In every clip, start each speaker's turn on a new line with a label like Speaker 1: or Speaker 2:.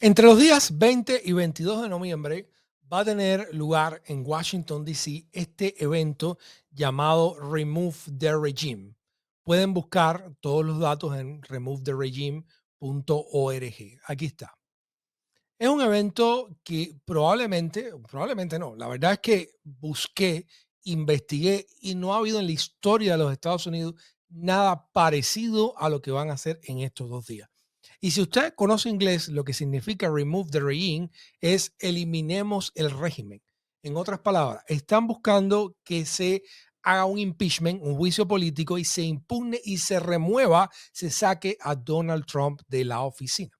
Speaker 1: Entre los días 20 y 22 de noviembre va a tener lugar en Washington, D.C. este evento llamado Remove the Regime. Pueden buscar todos los datos en removetheregime.org. Aquí está. Es un evento que probablemente no, la verdad es que busqué, investigué y no ha habido en la historia de los Estados Unidos nada parecido a lo que van a hacer en estos 2 días. Y si usted conoce inglés, lo que significa remove the regime es eliminemos el régimen. En otras palabras, están buscando que se haga un impeachment, un juicio político y se impugne y se remueva, se saque a Donald Trump de la oficina.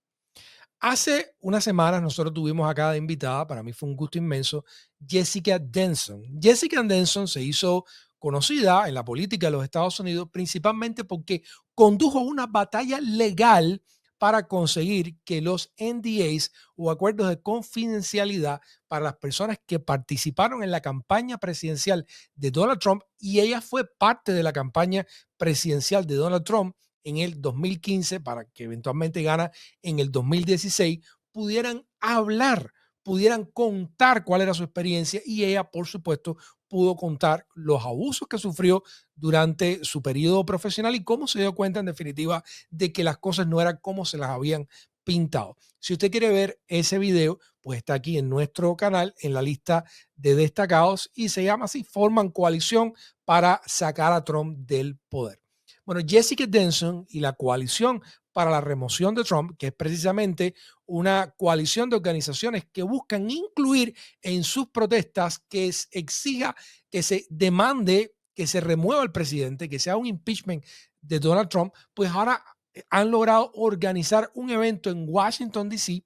Speaker 1: Hace unas semanas nosotros tuvimos acá de invitada, para mí fue un gusto inmenso, Jessica Denson. Jessica Denson se hizo conocida en la política de los Estados Unidos principalmente porque condujo una batalla legal para conseguir que los NDAs o acuerdos de confidencialidad para las personas que participaron en la campaña presidencial de Donald Trump, y ella fue parte de la campaña presidencial de Donald Trump en el 2015 para que eventualmente gana en el 2016, pudieran hablar, pudieran contar cuál era su experiencia, y ella, por supuesto, pudo contar los abusos que sufrió durante su periodo profesional y cómo se dio cuenta, en definitiva, de que las cosas no eran como se las habían pintado. Si usted quiere ver ese video, pues está aquí en nuestro canal, en la lista de destacados, y se llama así: forman coalición para sacar a Trump del poder. Bueno, Jessica Denson y la Coalición para la Remoción de Trump, que es precisamente una coalición de organizaciones que buscan incluir en sus protestas que exija que se demande que se remueva el presidente, que sea un impeachment de Donald Trump, pues ahora han logrado organizar un evento en Washington, D.C.,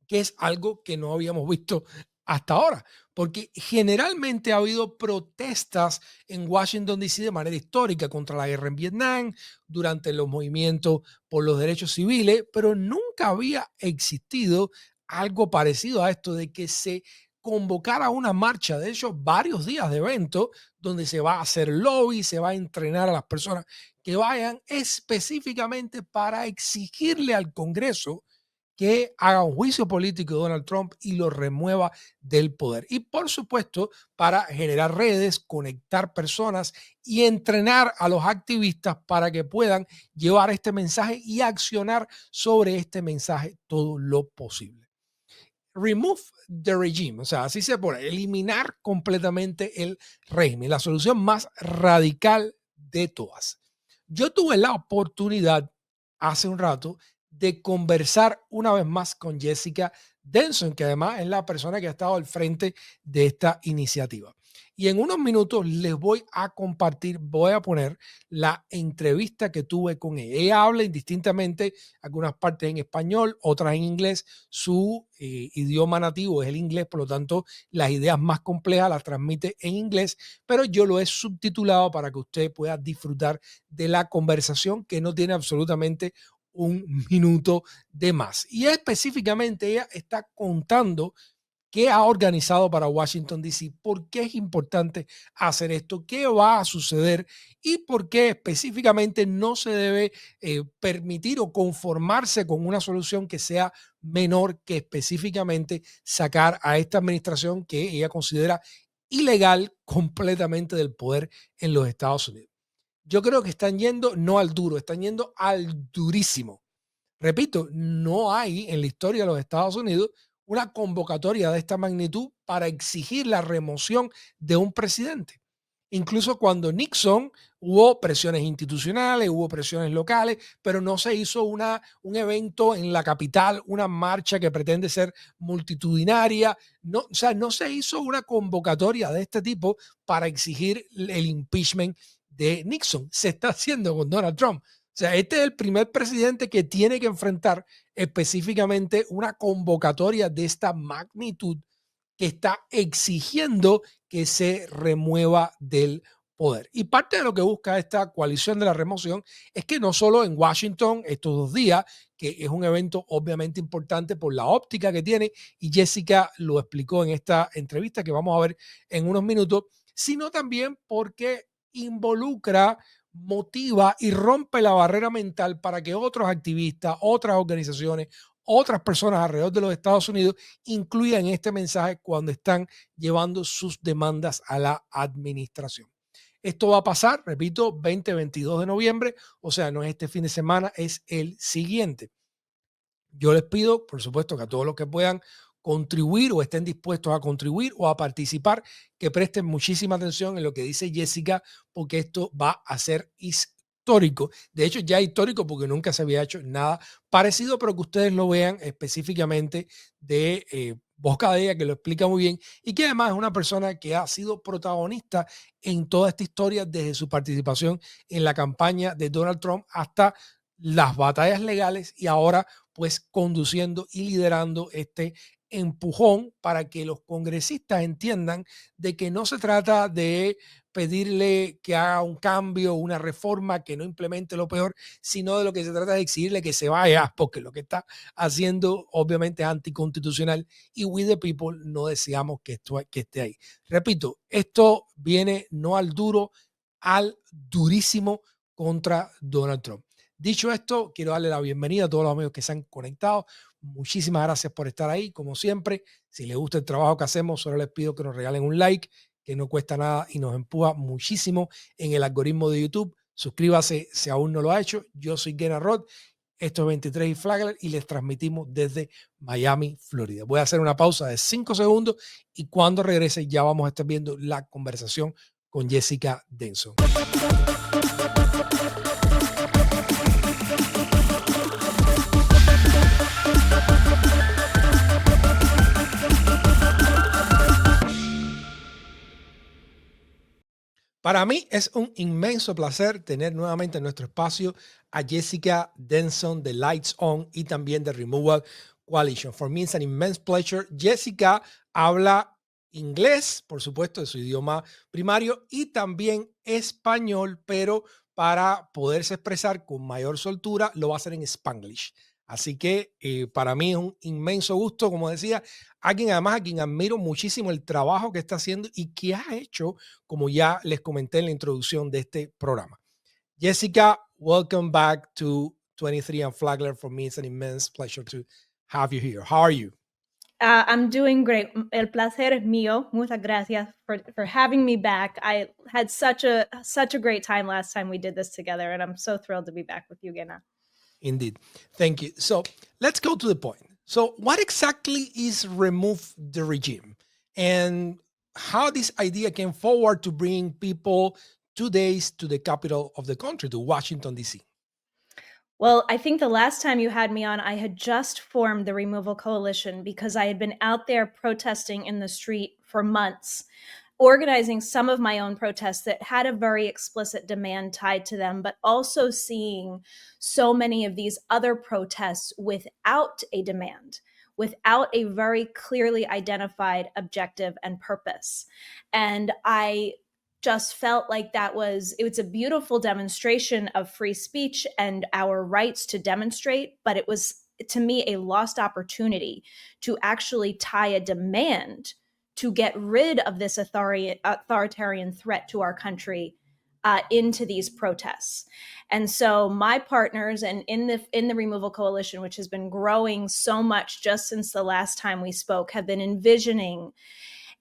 Speaker 1: que es algo que no habíamos visto hasta ahora, porque generalmente ha habido protestas en Washington, D.C. de manera histórica contra la guerra en Vietnam, durante los movimientos por los derechos civiles, pero nunca había existido algo parecido a esto, de que se convocara una marcha, de hecho varios días de evento, donde se va a hacer lobby, se va a entrenar a las personas que vayan específicamente para exigirle al Congreso que haga un juicio político de Donald Trump y lo remueva del poder. Y por supuesto, para generar redes, conectar personas y entrenar a los activistas para que puedan llevar este mensaje y accionar sobre este mensaje todo lo posible. Remove the regime, o sea, así se pone, eliminar completamente el régimen, la solución más radical de todas. Yo tuve la oportunidad hace un rato de conversar una vez más con Jessica Denson, que además es la persona que ha estado al frente de esta iniciativa. Y en unos minutos les voy a compartir, voy a poner la entrevista que tuve con ella. Ella habla indistintamente, algunas partes en español, otras en inglés. Su idioma nativo es el inglés, por lo tanto las ideas más complejas las transmite en inglés, pero yo lo he subtitulado para que usted pueda disfrutar de la conversación, que no tiene absolutamente un minuto de más. Y específicamente ella está contando qué ha organizado para Washington, D.C., por qué es importante hacer esto, qué va a suceder y por qué específicamente no se debe permitir o conformarse con una solución que sea menor que específicamente sacar a esta administración que ella considera ilegal completamente del poder en los Estados Unidos. Yo creo que están yendo no al duro, están yendo al durísimo. Repito, no hay en la historia de los Estados Unidos una convocatoria de esta magnitud para exigir la remoción de un presidente. Incluso cuando Nixon, hubo presiones institucionales, hubo presiones locales, pero no se hizo un evento en la capital, una marcha que pretende ser multitudinaria. No, o sea, no se hizo una convocatoria de este tipo para exigir el impeachment de Nixon. Se está haciendo con Donald Trump. O sea, este es el primer presidente que tiene que enfrentar específicamente una convocatoria de esta magnitud, que está exigiendo que se remueva del poder. Y parte de lo que busca esta coalición de la remoción es que no solo en Washington estos 2 días, que es un evento obviamente importante por la óptica que tiene, y Jessica lo explicó en esta entrevista que vamos a ver en unos minutos, sino también porque involucra, motiva y rompe la barrera mental para que otros activistas, otras organizaciones, otras personas alrededor de los Estados Unidos incluyan este mensaje cuando están llevando sus demandas a la administración. Esto va a pasar, repito, 20-22 de noviembre, o sea, no es este fin de semana, es el siguiente. Yo les pido, por supuesto, que a todos los que puedan contribuir o estén dispuestos a contribuir o a participar, que presten muchísima atención en lo que dice Jessica, porque esto va a ser histórico. De hecho, ya histórico porque nunca se había hecho nada parecido, pero que ustedes lo vean específicamente de boca de ella, que lo explica muy bien y que además es una persona que ha sido protagonista en toda esta historia desde su participación en la campaña de Donald Trump hasta las batallas legales y ahora pues conduciendo y liderando este empujón para que los congresistas entiendan de que no se trata de pedirle que haga un cambio, una reforma, que no implemente lo peor, sino de lo que se trata de exigirle que se vaya, porque lo que está haciendo obviamente es anticonstitucional y we the people no deseamos que esté ahí. Repito, esto viene no al duro, al durísimo contra Donald Trump. Dicho esto, quiero darle la bienvenida a todos los amigos que se han conectado. Muchísimas gracias por estar ahí, como siempre. Si les gusta el trabajo que hacemos, solo les pido que nos regalen un like, que no cuesta nada y nos empuja muchísimo en el algoritmo de YouTube. Suscríbase si aún no lo ha hecho. Yo soy Gena Roth. Esto es 23 y Flagler y les transmitimos desde Miami, Florida. Voy a hacer una pausa de 5 segundos y cuando regrese ya vamos a estar viendo la conversación con Jessica Denson. Para mí es un inmenso placer tener nuevamente en nuestro espacio a Jessica Denson de Lights On y también de Removal Coalition. For me it's an immense pleasure. Jessica habla inglés, por supuesto, de su idioma primario y también español, pero para poderse expresar con mayor soltura lo va a hacer en Spanglish. Así que para mí es un inmenso gusto, como decía, además a quien admiro muchísimo el trabajo que está haciendo y que ha hecho, como ya les comenté en la introducción de este programa. Jessica, welcome back to 23 and Flagler. For me, it's an immense pleasure to have you here. How are you?
Speaker 2: I'm doing great. El placer es mío. Muchas gracias for having me back. I had such a great time last time we did this together, and I'm so thrilled to be back with you, Gena.
Speaker 1: Indeed. Thank you. So let's go to the point. So what exactly is remove the regime and how this idea came forward to bring people 2 days to the capital of the country, to Washington, D.C.?
Speaker 2: Well, I think the last time you had me on, I had just formed the Removal Coalition because I had been out there protesting in the street for months, organizing some of my own protests that had a very explicit demand tied to them, but also seeing so many of these other protests without a demand, without a very clearly identified objective and purpose. And I just felt like it's a beautiful demonstration of free speech and our rights to demonstrate, but it was, to me, a lost opportunity to actually tie a demand to get rid of this authoritarian threat to our country into these protests. And so my partners and in the Removal Coalition, which has been growing so much just since the last time we spoke, have been envisioning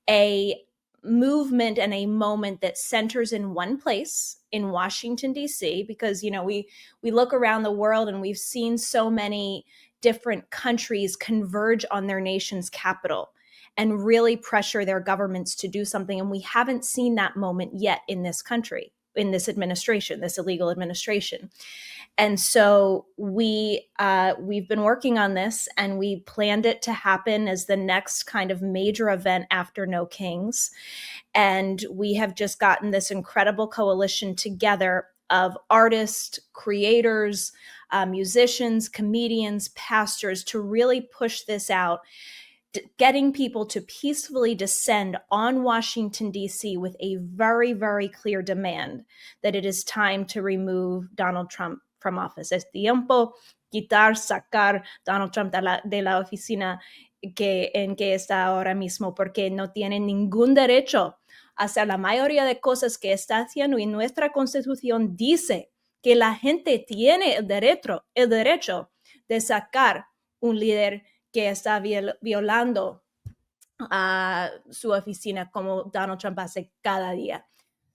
Speaker 2: a movement and a moment that centers in one place in Washington, D.C., because, we look around the world and we've seen so many different countries converge on their nation's capital and really pressure their governments to do something. And we haven't seen that moment yet in this country, in this administration, this illegal administration. And so we've been working on this, and we planned it to happen as the next kind of major event after No Kings. And we have just gotten this incredible coalition together of artists, creators, musicians, comedians, pastors to really push this out, getting people to peacefully descend on Washington, D.C. with a very, very clear demand that it is time to remove Donald Trump from office. Es tiempo sacar Donald Trump de la oficina en que está ahora mismo, porque no tiene ningún derecho a hacer la mayoría de cosas que está haciendo, y nuestra Constitución dice que la gente tiene el derecho de sacar un líder que está violando su oficina como Donald Trump hace cada día.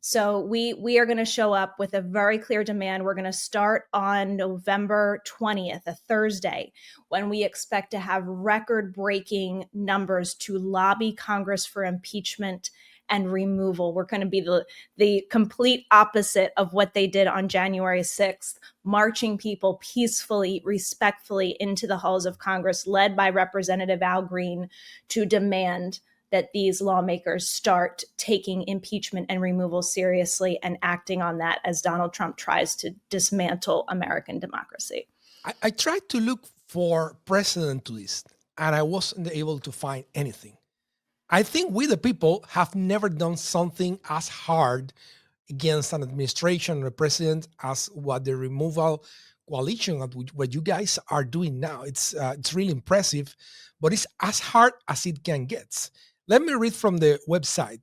Speaker 2: So we are going to show up with a very clear demand. We're going to start on November 20th, a Thursday, when we expect to have record-breaking numbers to lobby Congress for impeachment and removal. We're going to be the complete opposite of what they did on January 6th, marching people peacefully, respectfully into the halls of Congress, led by Representative Al Green, to demand that these lawmakers start taking impeachment and removal seriously and acting on that as Donald Trump tries to dismantle American democracy.
Speaker 1: I tried to look for precedent to this, and I wasn't able to find anything. I think we, the people, have never done something as hard against an administration or a president as what the removal coalition, what you guys are doing now. It's really impressive, but it's as hard as it can get. Let me read from the website.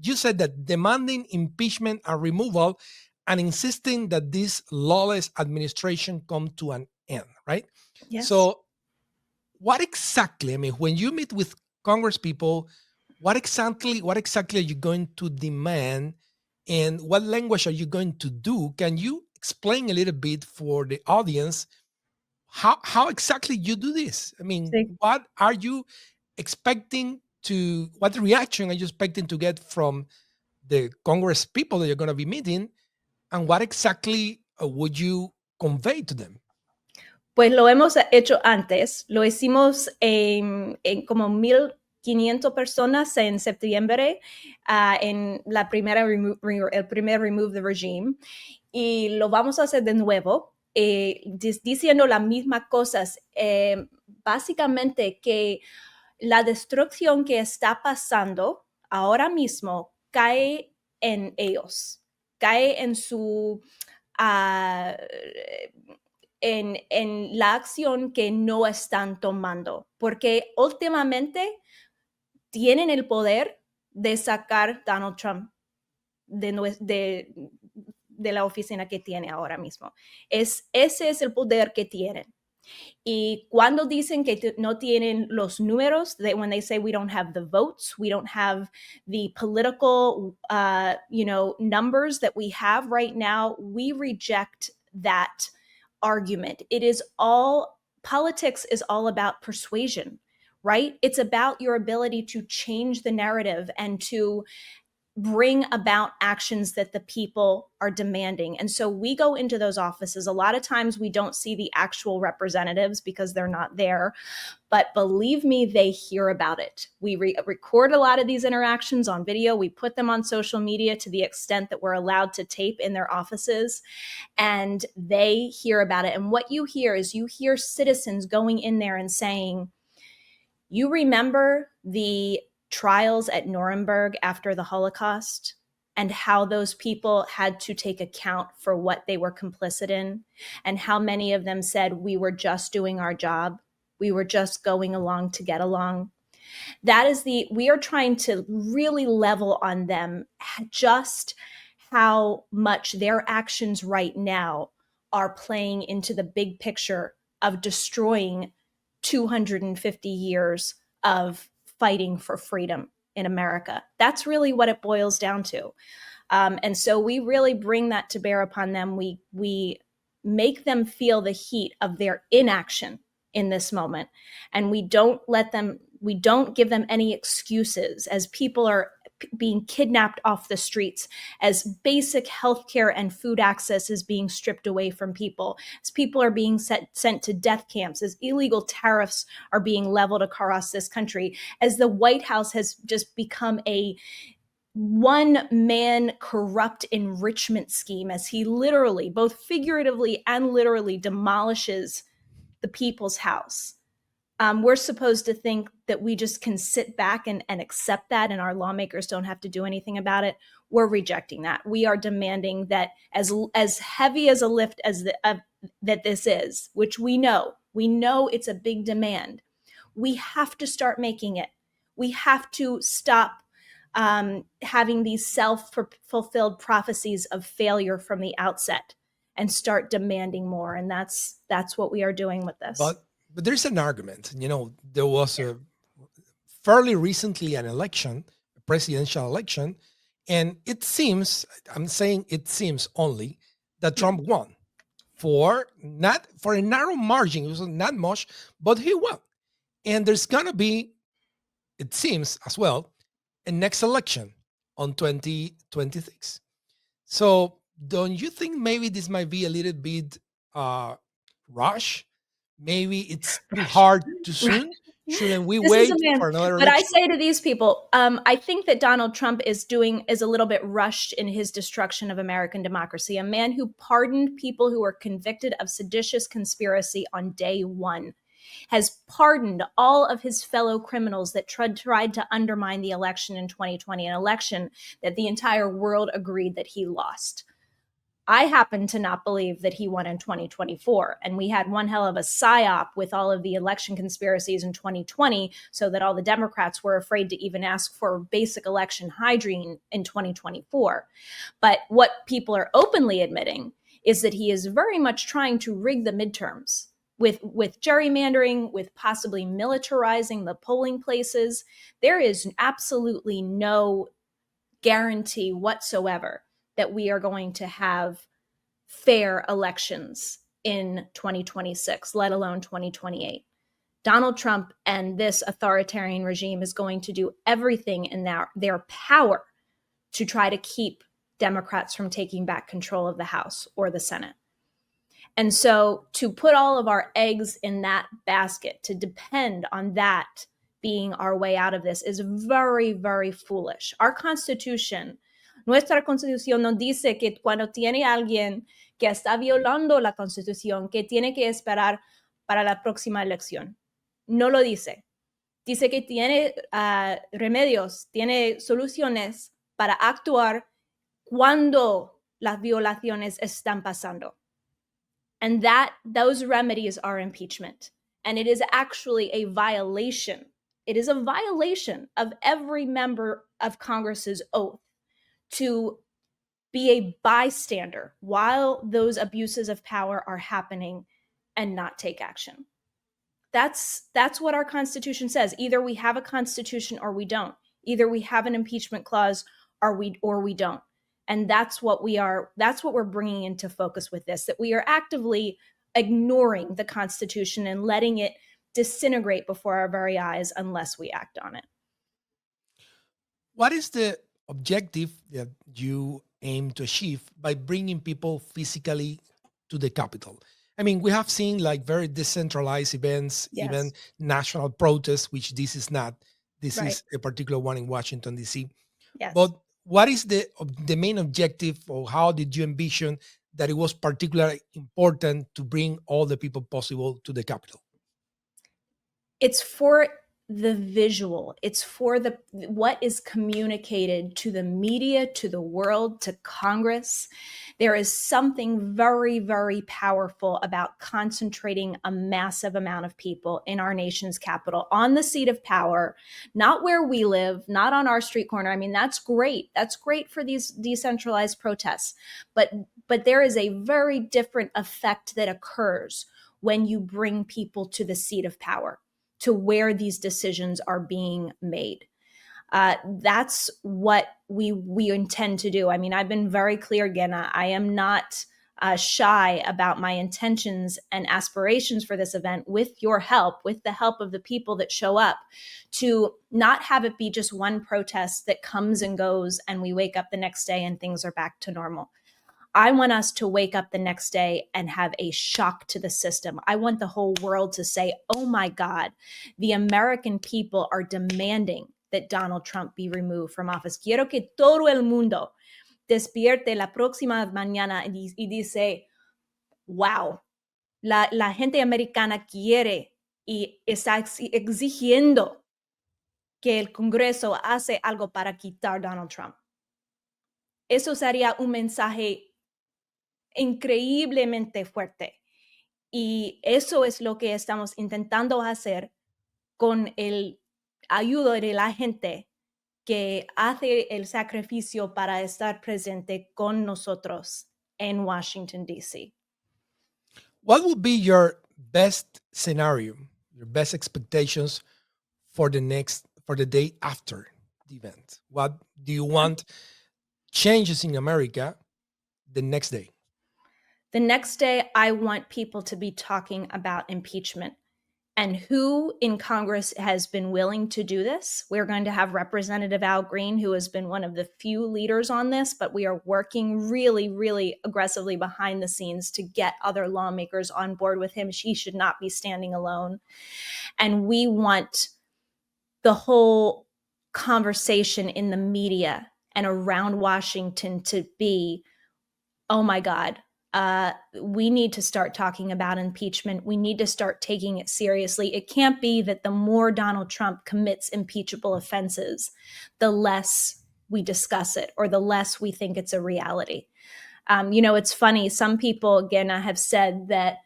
Speaker 1: You said that demanding impeachment and removal and insisting that this lawless administration come to an end, right?
Speaker 2: Yes.
Speaker 1: So what exactly, I mean, when you meet with Congress people, what exactly are you going to demand, and what language are you going to do? Can you explain a little bit for the audience how exactly you do this? I mean,
Speaker 2: Sí.
Speaker 1: what are you expecting what reaction are you expecting to get from the Congress people that you're going to be meeting, and what exactly would you convey to them?
Speaker 2: Pues lo hemos hecho antes, lo hicimos en como 1,500 personas en septiembre, en el primer Remove the Regime, y lo vamos a hacer de nuevo, diciendo las mismas cosas, básicamente que la destrucción que está pasando ahora mismo cae en ellos, cae en su... en la acción que no están tomando, porque últimamente tienen el poder de sacar Donald Trump de la oficina que tiene ahora mismo. Ese es el poder que tienen. Y cuando dicen que no tienen los números, when they say we don't have the votes, we don't have the political, numbers that we have right now, we reject that argument. Politics is all about persuasion, right? It's about your ability to change the narrative and to bring about actions that the people are demanding. And so we go into those offices. A lot of times we don't see the actual representatives because they're not there. But believe me, they hear about it. We record a lot of these interactions on video. We put them on social media to the extent that we're allowed to tape in their offices. And they hear about it. And what you hear is citizens going in there and saying, you remember the trials at Nuremberg after the Holocaust and how those people had to take account for what they were complicit in, and how many of them said, we were just doing our job. We were just going along to get along. We are trying to really level on them just how much their actions right now are playing into the big picture of destroying 250 years of fighting for freedom in America. That's really what it boils down to. And so we really bring that to bear upon them. We make them feel the heat of their inaction in this moment. And we don't give them any excuses as people are being kidnapped off the streets, as basic healthcare and food access is being stripped away from people, as people are being sent to death camps, as illegal tariffs are being leveled across this country, as the White House has just become a one-man corrupt enrichment scheme, as he literally, both figuratively and literally, demolishes the people's house. We're supposed to think that we just can sit back and accept that, and our lawmakers don't have to do anything about it. We're rejecting that. We are demanding that, as heavy as a lift as that this is, which we know it's a big demand. We have to start making it. We have to stop having these self-fulfilled prophecies of failure from the outset and start demanding more. And that's what we are doing with this.
Speaker 1: But there's an argument. There was a fairly recently an election, a presidential election, and it seems, I'm saying it seems only, that Trump won for a narrow margin. It was not much, but he won. And there's gonna be, it seems as well, a next election on 2026. So don't you think maybe this might be a little bit rush? Maybe it's too hard too soon. Shouldn't we
Speaker 2: This is a
Speaker 1: wait
Speaker 2: man.
Speaker 1: for another
Speaker 2: But I
Speaker 1: election?
Speaker 2: say to these people, I think that Donald Trump is a little bit rushed in his destruction of American democracy. A man who pardoned people who were convicted of seditious conspiracy on day one has pardoned all of his fellow criminals that tried to undermine the election in 2020, an election that the entire world agreed that he lost. I happen to not believe that he won in 2024. And we had one hell of a psyop with all of the election conspiracies in 2020, so that all the Democrats were afraid to even ask for basic election hygiene in 2024. But what people are openly admitting is that he is very much trying to rig the midterms with gerrymandering, with possibly militarizing the polling places. There is absolutely no guarantee whatsoever that we are going to have fair elections in 2026, let alone 2028. Donald Trump and this authoritarian regime is going to do everything in their power to try to keep Democrats from taking back control of the House or the Senate. And so to put all of our eggs in that basket, to depend on that being our way out of this, is very, very foolish. Our Constitution, nuestra Constitución nos dice que cuando tiene alguien que está violando la Constitución, que tiene que esperar para la próxima elección. No lo dice. Dice que tiene remedios, tiene soluciones para actuar cuando las violaciones están pasando. And those remedies are impeachment. And it is actually a violation. It is a violation of every member of Congress's oath to be a bystander while those abuses of power are happening and not take action. That's what our Constitution says. Either we have a Constitution or we don't. Either we have an impeachment clause or we don't. And that's what we're bringing into focus with this, that we are actively ignoring the Constitution and letting it disintegrate before our very eyes unless we act on it.
Speaker 1: What is the objective that you aim to achieve by bringing people physically to the Capitol? I mean, we have seen like very decentralized events,
Speaker 2: Yes.
Speaker 1: even national protests, which this is not. This
Speaker 2: Right.
Speaker 1: is a particular one in Washington, D.C.
Speaker 2: Yes.
Speaker 1: But what is the main objective, or how did you envision that it was particularly important to bring all the people possible to the Capitol?
Speaker 2: It's for the visual. It's for what is communicated to the media, to the world, to Congress. There is something very, very powerful about concentrating a massive amount of people in our nation's capital on the seat of power, not where we live, not on our street corner. I mean, that's great. That's great for these decentralized protests. But there is a very different effect that occurs when you bring people to the seat of power, to where these decisions are being made. That's what we intend to do. I mean, I've been very clear again. I am not shy about my intentions and aspirations for this event, with your help, with the help of the people that show up, to not have it be just one protest that comes and goes and we wake up the next day and things are back to normal. I want us to wake up the next day and have a shock to the system. I want the whole world to say, oh my God, the American people are demanding that Donald Trump be removed from office. Quiero que todo el mundo despierte la próxima mañana y dice, wow, la gente americana quiere y está exigiendo que el Congreso hace algo para quitar Donald Trump. Eso sería un mensaje increíblemente fuerte. Y eso es lo que estamos intentando hacer con el ayuda de la gente que hace el sacrificio para estar presente con nosotros en Washington, D.C.
Speaker 1: What would be your best scenario, your best expectations for the day after the event? What do you want changes in America the next day?
Speaker 2: The next day, I want people to be talking about impeachment. And who in Congress has been willing to do this? We're going to have Representative Al Green, who has been one of the few leaders on this, but we are working really, really aggressively behind the scenes to get other lawmakers on board with him. She should not be standing alone. And we want the whole conversation in the media and around Washington to be, oh my God, we need to start talking about impeachment. We need to start taking it seriously. It can't be that the more Donald Trump commits impeachable offenses, the less we discuss it or the less we think it's a reality. It's funny. Some people, again, have said that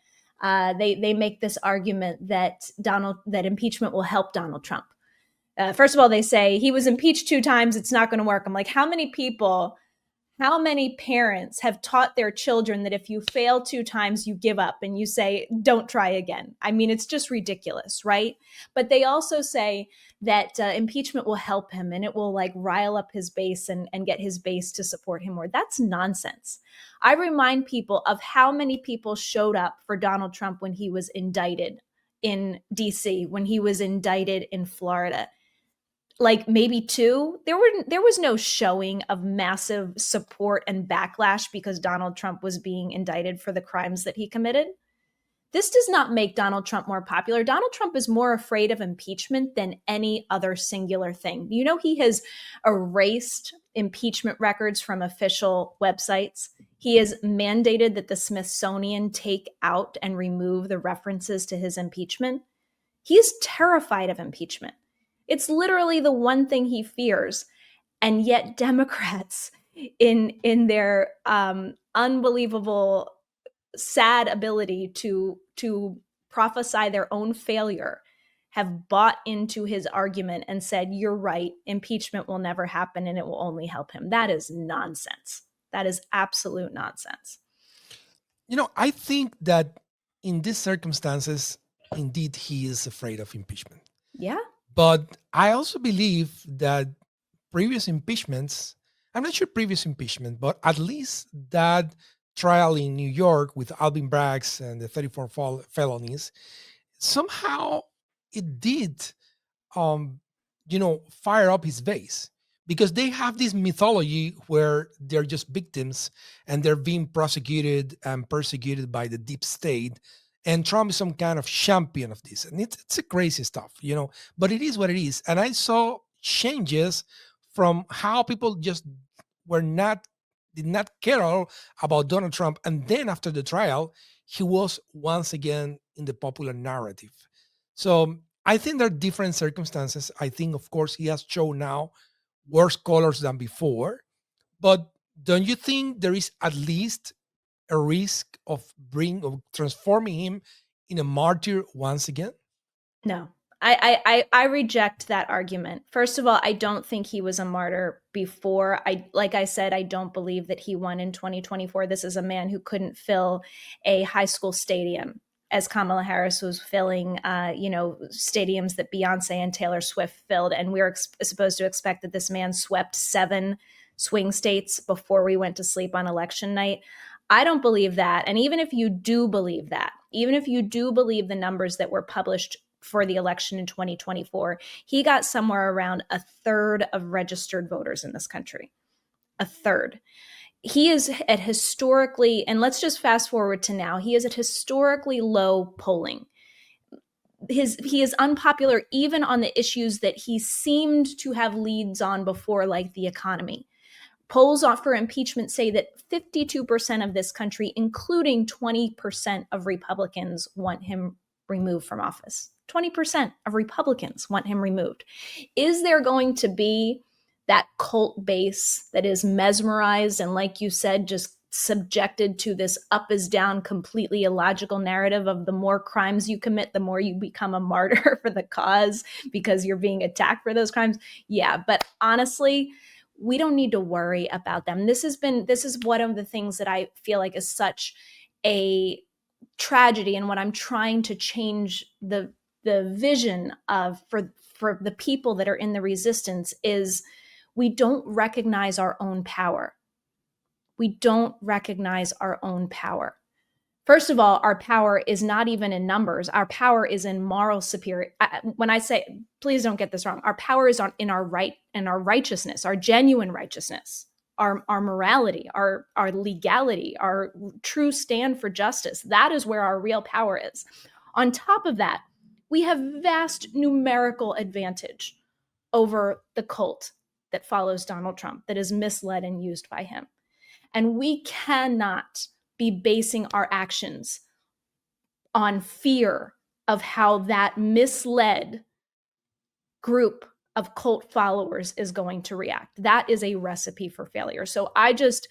Speaker 2: they make this argument that impeachment will help Donald Trump. First of all, they say he was impeached 2 times. It's not going to work. I'm like, how many parents have taught their children that if you fail 2 times, you give up and you say, don't try again? I mean, it's just ridiculous, right? But they also say that impeachment will help him and it will like rile up his base and get his base to support him more. That's nonsense. I remind people of how many people showed up for Donald Trump when he was indicted in DC, when he was indicted in Florida. Like maybe 2. There was no showing of massive support and backlash because Donald Trump was being indicted for the crimes that he committed. This does not make Donald Trump more popular. Donald Trump is more afraid of impeachment than any other singular thing. You know, he has erased impeachment records from official websites. He has mandated that the Smithsonian take out and remove the references to his impeachment. He is terrified of impeachment. It's literally the one thing he fears. And yet Democrats in their unbelievable, sad ability to prophesy their own failure have bought into his argument and said, you're right, impeachment will never happen and it will only help him. That is nonsense. That is absolute nonsense.
Speaker 1: I think that in these circumstances, indeed, he is afraid of impeachment.
Speaker 2: Yeah.
Speaker 1: But I also believe that previous impeachments, I'm not sure previous impeachment, but at least that trial in New York with Alvin Braggs and the 34 felonies, somehow it did, fire up his base, because they have this mythology where they're just victims and they're being prosecuted and persecuted by the deep state. And Trump is some kind of champion of this. And it's a crazy stuff, but it is what it is. And I saw changes from how people just did not care at all about Donald Trump. And then after the trial, he was once again in the popular narrative. So I think there are different circumstances. I think, of course, he has shown now worse colors than before. But don't you think there is at least a risk of transforming him in a martyr once again?
Speaker 2: No, I reject that argument. First of all, I don't think he was a martyr before. Like I said, I don't believe that he won in 2024. This is a man who couldn't fill a high school stadium as Kamala Harris was filling, stadiums that Beyonce and Taylor Swift filled. And we were supposed to expect that this man swept 7 swing states before we went to sleep on election night. I don't believe that. And even if you do believe that, even if you do believe the numbers that were published for the election in 2024, he got somewhere around 1/3 of registered voters in this country. 1/3. He is at historically, and let's just fast forward to now, he is at historically low polling. He is unpopular even on the issues that he seemed to have leads on before, like the economy. Polls for impeachment say that 52% of this country, including 20% of Republicans, want him removed from office. 20% of Republicans want him removed. Is there going to be that cult base that is mesmerized and, like you said, just subjected to this up is down, completely illogical narrative of the more crimes you commit, the more you become a martyr for the cause because you're being attacked for those crimes? Yeah, but honestly, we don't need to worry about them. This is one of the things that I feel like is such a tragedy and what I'm trying to change the vision of for the people that are in the resistance is we don't recognize our own power. We don't recognize our own power. First of all, our power is not even in numbers. Our power is in moral superiority. When I say, please don't get this wrong, our power is in our righteousness, our genuine righteousness, our morality, our legality, our true stand for justice. That is where our real power is. On top of that, we have vast numerical advantage over the cult that follows Donald Trump, that is misled and used by him. And we cannot be basing our actions on fear of how that misled group of cult followers is going to react. That is a recipe for failure. So I just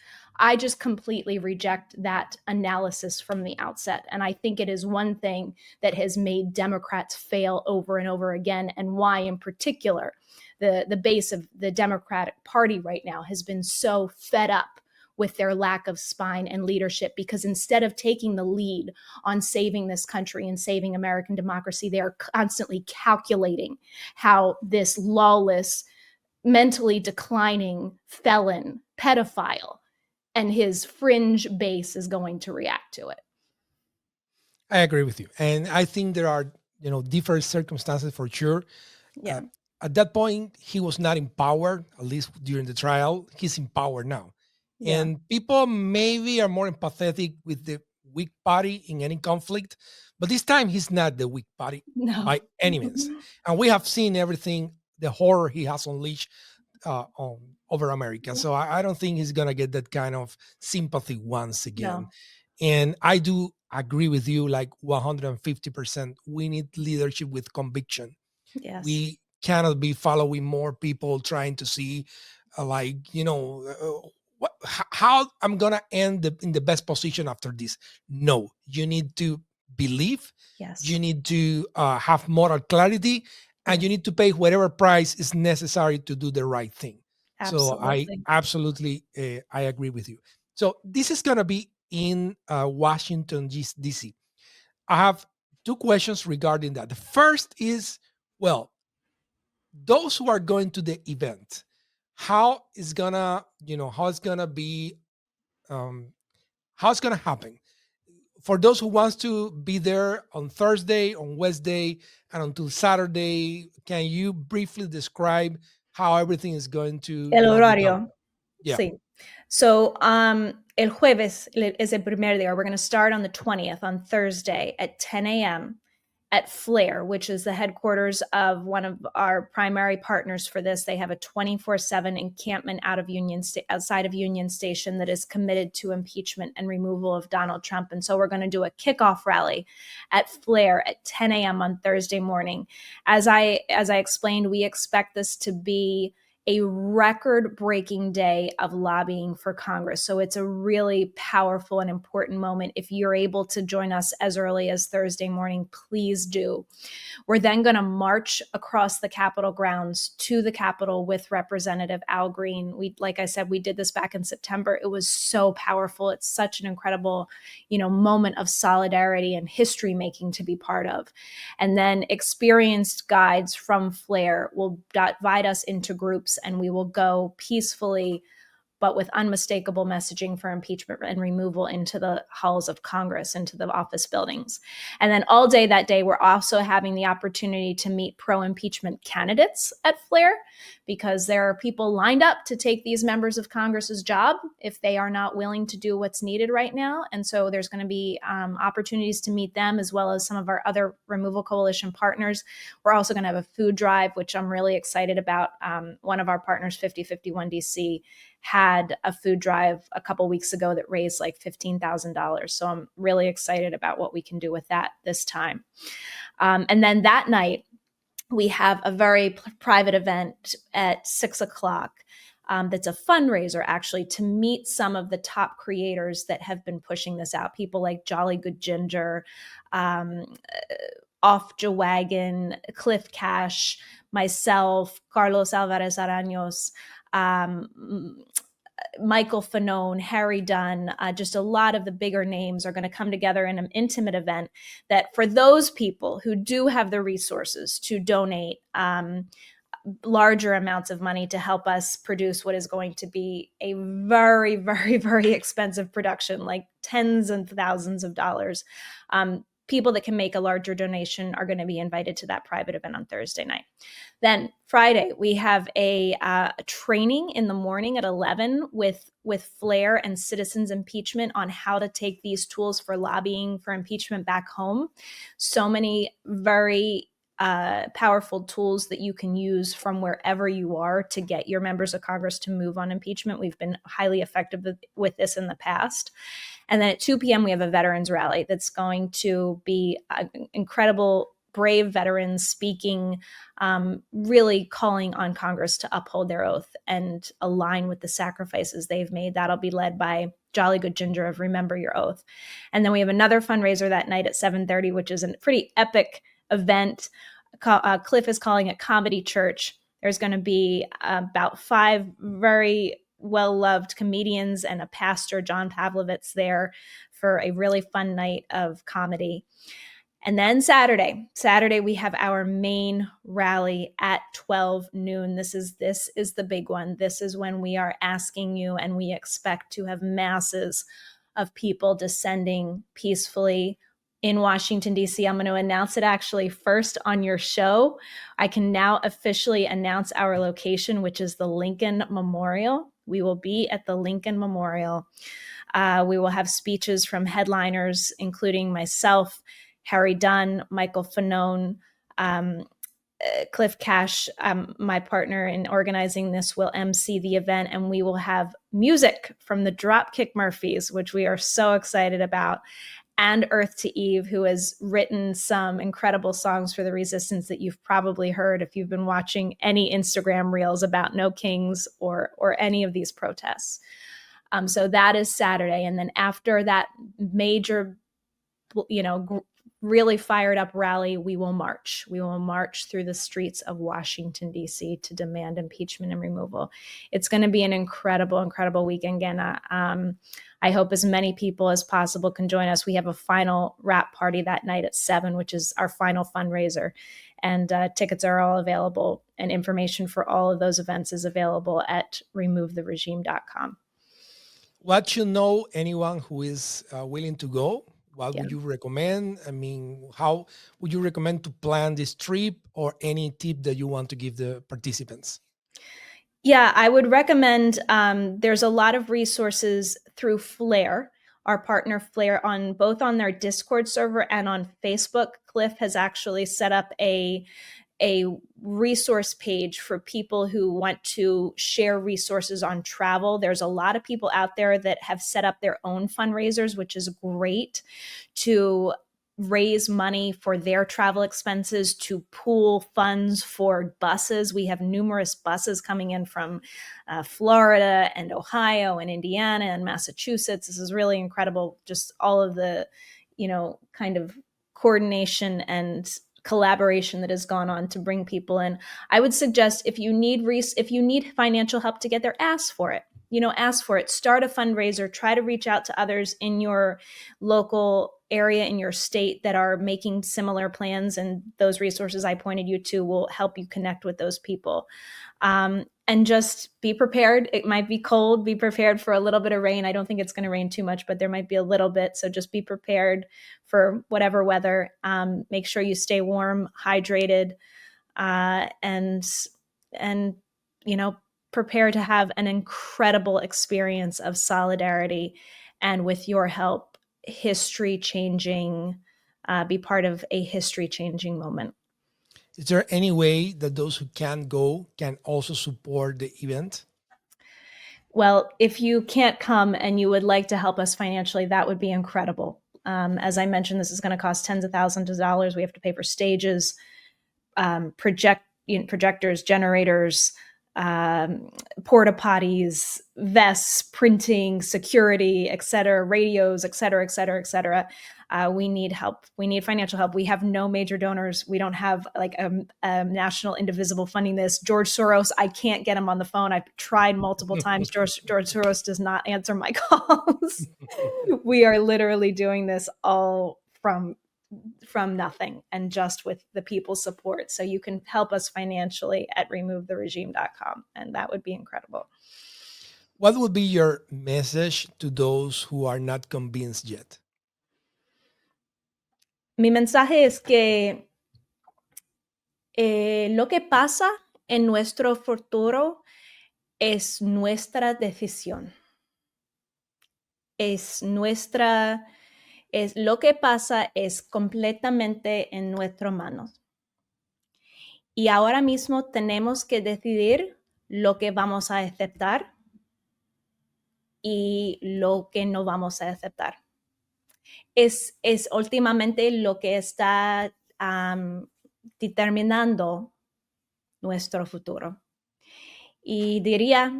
Speaker 2: completely reject that analysis from the outset. And I think it is one thing that has made Democrats fail over and over again, and why in particular the base of the Democratic Party right now has been so fed up with their lack of spine and leadership, because instead of taking the lead on saving this country and saving American democracy, they are constantly calculating how this lawless, mentally declining felon, pedophile, and his fringe base is going to react to it.
Speaker 1: I agree with you. And I think there are, different circumstances for sure.
Speaker 2: Yeah.
Speaker 1: At that point, he was not in power, at least during the trial. He's in power now.
Speaker 2: Yeah.
Speaker 1: And people maybe are more empathetic with the weak party in any conflict. But this time, he's not the weak party by any means. And we have seen everything, the horror he has unleashed over America. So I don't think he's going to get that kind of sympathy once again.
Speaker 2: No.
Speaker 1: And I do agree with you, like 150%. We need leadership with conviction.
Speaker 2: Yes.
Speaker 1: We cannot be following more people trying to see, how I'm going to end in the best position after this. No, you need to believe.
Speaker 2: Yes.
Speaker 1: You need to have moral clarity, and you need to pay whatever price is necessary to do the right thing.
Speaker 2: Absolutely.
Speaker 1: So I absolutely, I agree with you. So this is going to be in Washington, D.C. I have two questions regarding that. The first is, well, those who are going to the event, how it's gonna be, how it's gonna happen for those who wants to be there on Thursday, on Wednesday, and until Saturday. Can you briefly describe how everything is going to
Speaker 2: El
Speaker 1: be done?
Speaker 2: horario.
Speaker 1: Yeah.
Speaker 2: Sí. So el jueves is el primer día. We're going to start on the 20th, on Thursday at 10 a.m. at Flair, which is the headquarters of one of our primary partners for this. They have a 24/7 encampment outside of Union Station that is committed to impeachment and removal of Donald Trump. And so we're going to do a kickoff rally at Flair at 10 a.m. on Thursday morning. As I explained, we expect this to be a record-breaking day of lobbying for Congress. So it's a really powerful and important moment. If you're able to join us as early as Thursday morning, please do. We're then going to march across the Capitol grounds to the Capitol with Representative Al Green. Like I said, we did this back in September. It was so powerful. It's such an incredible, moment of solidarity and history making to be part of. And then experienced guides from Flair will divide us into groups, and we will go peacefully, but with unmistakable messaging for impeachment and removal, into the halls of Congress, into the office buildings. And then all day that day, we're also having the opportunity to meet pro-impeachment candidates at Flair, because there are people lined up to take these members of Congress's job if they are not willing to do what's needed right now. And so there's going to be opportunities to meet them, as well as some of our other Removal Coalition partners. We're also going to have a food drive, which I'm really excited about. One of our partners, 5051 DC, had a food drive a couple weeks ago that raised like $15,000. So I'm really excited about what we can do with that this time. And then that night, we have a very private event at 6:00 that's a fundraiser, actually, to meet some of the top creators that have been pushing this out. People like Jolly Good Ginger, Off Jawagon, Cliff Cash, myself, Carlos Alvarez Araños, Michael Fanone, Harry Dunn, just a lot of the bigger names are going to come together in an intimate event that for those people who do have the resources to donate larger amounts of money to help us produce what is going to be a very, very, very expensive production, like tens of thousands of dollars. People that can make a larger donation are going to be invited to that private event on Thursday night. Then Friday, we have a training in the morning at 11 with Flair and Citizens Impeachment on how to take these tools for lobbying for impeachment back home. So many very powerful tools that you can use from wherever you are to get your members of Congress to move on impeachment. We've been highly effective with this in the past. And then at 2 p.m., we have a veterans rally that's going to be incredible, brave veterans speaking, really calling on Congress to uphold their oath and align with the sacrifices they've made. That'll be led by Jolly Good Ginger of Remember Your Oath. And then we have another fundraiser that night at 7:30, which is a pretty epic event. Cliff is calling it Comedy Church. There's going to be about 5 very well-loved comedians and a pastor, John Pavlovitz, there for a really fun night of comedy. And then Saturday, we have our main rally at 12 noon. This is the big one. This is when we are asking you, and we expect to have masses of people descending peacefully in Washington, D.C. I'm going to announce it actually first on your show. I can now officially announce our location, which is the Lincoln Memorial. We will be at the Lincoln Memorial. We will have speeches from headliners, including myself, Harry Dunn, Michael Fanone, Cliff Cash, my partner in organizing this, will MC the event, and we will have music from the Dropkick Murphys, which we are so excited about, and Earth to Eve, who has written some incredible songs for the resistance that you've probably heard if you've been watching any Instagram reels about No Kings or any of these protests. So that is Saturday. And then after that major, really fired up rally, we will march. We will march through the streets of Washington, D.C. to demand impeachment and removal. It's going to be an incredible, incredible weekend, Genna. I hope as many people as possible can join us. We have a final wrap party that night at 7, which is our final fundraiser. And tickets are all available, and information for all of those events is available at removetheregime.com.
Speaker 1: What should know anyone who is willing to go? What would you recommend? I mean, how would you recommend to plan this trip, or any tip that you want to give the participants?
Speaker 2: Yeah, I would recommend, there's a lot of resources through Flair, our partner Flair, on both on their Discord server and on Facebook. Cliff has actually set up a resource page for people who want to share resources on travel. There's a lot of people out there that have set up their own fundraisers, which is great, to raise money for their travel expenses, to pool funds for buses. We have numerous buses coming in from Florida and Ohio and Indiana and Massachusetts. This is really incredible. Just all of the, kind of coordination and collaboration that has gone on to bring people in. I would suggest if you need financial help to get there, ask for it. Ask for it. Start a fundraiser. Try to reach out to others in your local area, in your state, that are making similar plans, and those resources I pointed you to will help you connect with those people. And just be prepared. It might be cold. Be prepared for a little bit of rain. I don't think it's going to rain too much, but there might be a little bit. So just be prepared for whatever weather. Make sure you stay warm, hydrated, and prepare to have an incredible experience of solidarity, and with your help, history-changing, be part of a history-changing moment.
Speaker 1: Is there any way that those who can't go can also support the event?
Speaker 2: Well, if you can't come and you would like to help us financially, that would be incredible. As I mentioned, this is going to cost tens of thousands of dollars. We have to pay for stages, projectors, generators, porta potties, vests, printing, security, et cetera, radios, et cetera, et cetera, et cetera. We need help. We need financial help. We have no major donors. We don't have like a national indivisible funding this. George Soros, I can't get him on the phone. I've tried multiple times. George Soros does not answer my calls. We are literally doing this all from nothing and just with the people's support. So you can help us financially at removetheregime.com, and that would be incredible.
Speaker 1: What would be your message to those who are not convinced yet?
Speaker 2: Mi mensaje es que lo que pasa en nuestro futuro es nuestra decisión. Lo que pasa es completamente en nuestras manos. Y ahora mismo tenemos que decidir lo que vamos a aceptar y lo que no vamos a aceptar. Es últimamente lo que está determinando nuestro futuro. Y diría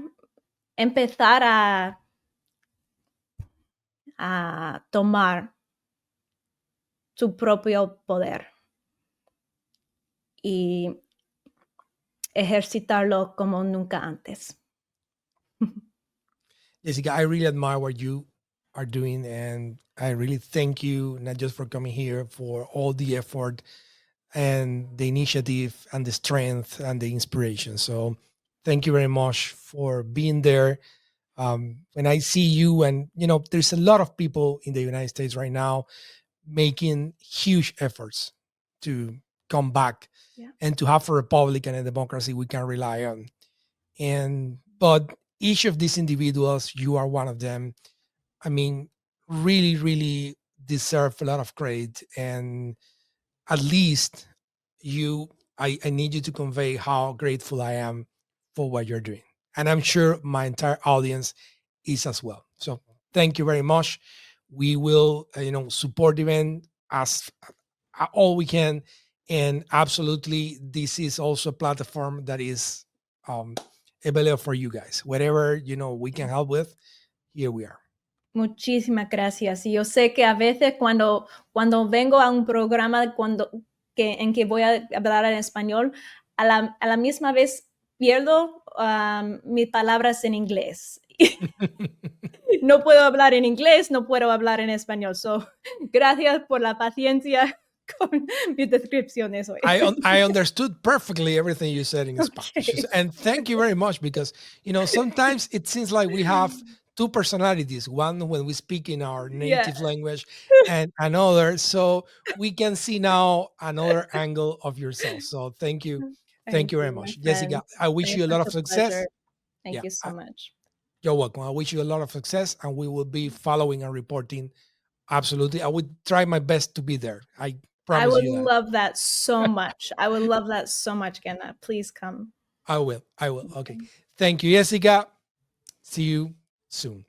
Speaker 2: empezar a tomar su propio poder y ejercitarlo como nunca antes.
Speaker 1: Jessica, I really admire what you are doing, and I really thank you, not just for coming here, for all the effort and the initiative and the strength and the inspiration. So thank you very much for being there. When I see you, and there's a lot of people in the United States right now making huge efforts to come back and to have a republic and a democracy we can rely on. But each of these individuals, you are one of them. I mean, really, really deserve a lot of credit. And at least I need you to convey how grateful I am for what you're doing. And I'm sure my entire audience is as well. So thank you very much. We will, support the event as all we can. And absolutely, this is also a platform that is available for you guys. Whatever, we can help with, here we are.
Speaker 2: Muchísimas gracias. Y yo sé que a veces cuando vengo a un programa en que voy a hablar en español, a la misma vez pierdo mis palabras en inglés. No puedo hablar en inglés, no puedo hablar en español. So, gracias por la paciencia con mis descripciones hoy.
Speaker 1: I understood perfectly everything you said in Spanish. And thank you very much, because, sometimes it seems like we have two personalities, one when we speak in our native language and another. So we can see now another angle of yourself. So thank you. Thank you very much. Jessica, I wish you a lot of success.
Speaker 2: Pleasure. Thank you so much.
Speaker 1: You're welcome. I wish you a lot of success, and we will be following and reporting. Absolutely. I would try my best to be there. I promise you that.
Speaker 2: I would love that so much. I would love that so much, Genna. Please come.
Speaker 1: I will. Okay. Thank you, Jessica. See you soon.